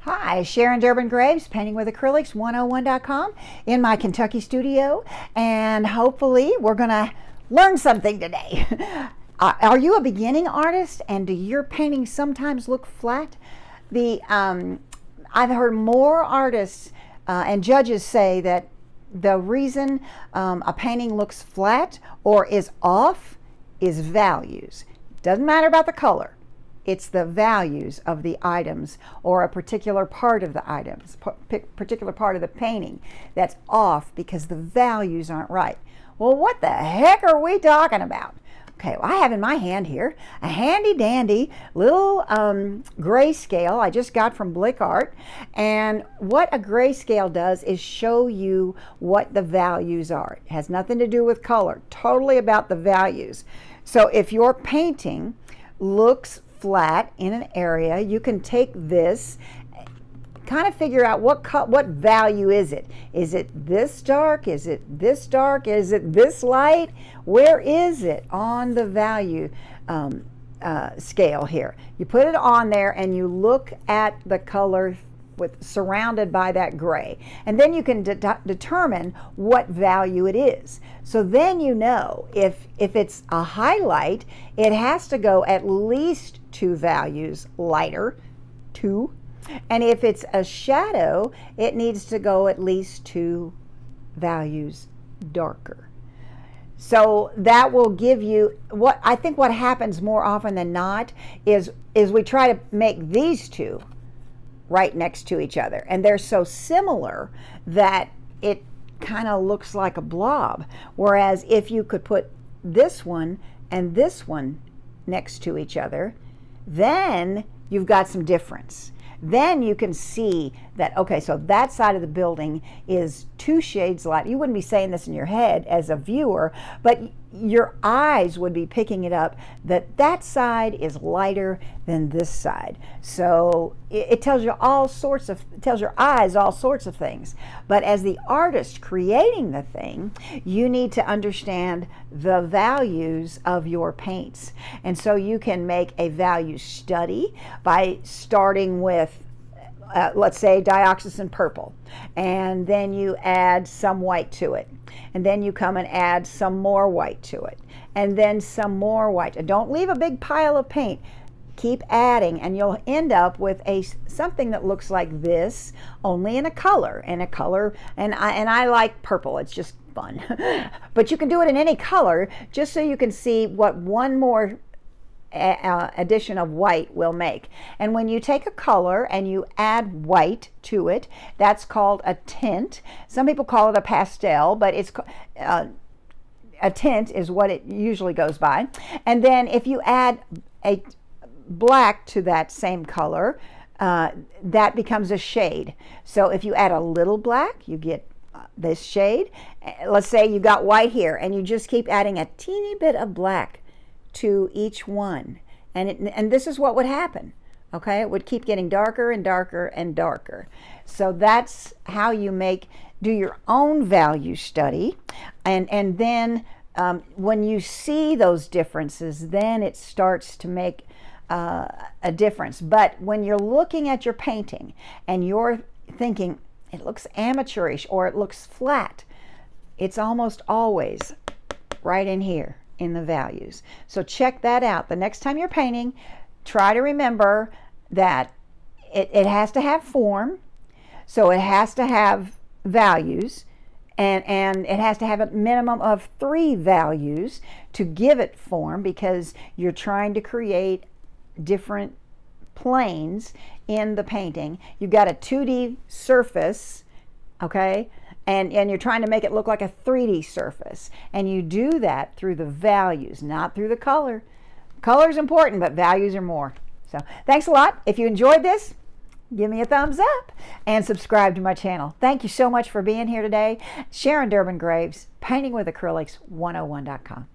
Hi, Sharon Durbin Graves, Painting with Acrylics 101.com in my Kentucky studio, and hopefully we're going to learn something today. Are you a beginning artist and do your paintings sometimes look flat? I've heard more artists and judges say that the reason a painting looks flat or is off is values. Doesn't matter about the color. It's the values of the items or a particular part of the items, particular part of the painting that's off because the values aren't right. Well, what the heck are we talking about? Okay, well, I have in my hand here a handy dandy little grayscale I just got from Blick Art. And what a grayscale does is show you what the values are. It has nothing to do with color, totally about the values. So if your painting looks flat in an area, you can take this, kind of figure out what value is it. Is it this dark? Is it this dark? Is it this light? Where is it on the value scale here? You put it on there and you look at the color surrounded by that gray, and then you can determine what value it is. So then you know if it's a highlight, it has to go at least 2 values lighter, 2, and if it's a shadow, it needs to go at least 2 values darker. So that will give you what I think what happens more often than not is we try to make these two right next to each other, and they're so similar that it kind of looks like a blob. Whereas if you could put this one and this one next to each other, then you've got some difference. Then you can see that, okay, so that side of the building is 2 shades light. You wouldn't be saying this in your head as a viewer, but your eyes would be picking it up that that side is lighter than this side. So it tells you tells your eyes all sorts of things. But as the artist creating the thing, you need to understand the values of your paints. And so you can make a value study by starting with let's say dioxazine purple, and then you add some white to it, and then you come and add some more white to it, and then some more white. And don't leave a big pile of paint. Keep adding, and you'll end up with something that looks like this, only in a color. And I like purple. It's just fun. But you can do it in any color, just so you can see what one more addition of white will make. And when you take a color and you add white to it, that's called a tint. Some people call it a pastel, but it's a tint is what it usually goes by. And then if you add a black to that same color, that becomes a shade. So if you add a little black, you get this shade. Let's say you got white here, and you just keep adding a teeny bit of black to each one, and this is what would happen. Okay, it would keep getting darker and darker and darker. So that's how you do your own value study, and then when you see those differences, then it starts to make a difference. But when you're looking at your painting and you're thinking it looks amateurish or it looks flat, it's almost always right in here in the values. So check that out. The next time you're painting, try to remember that it has to have form, so it has to have values, and it has to have a minimum of 3 values to give it form, because you're trying to create different planes in the painting. You've got a 2D surface, okay? And you're trying to make it look like a 3D surface. And you do that through the values, not through the color. Color is important, but values are more. So thanks a lot. If you enjoyed this, give me a thumbs up and subscribe to my channel. Thank you so much for being here today. Sharon Durbin Graves, Painting with Acrylics 101.com.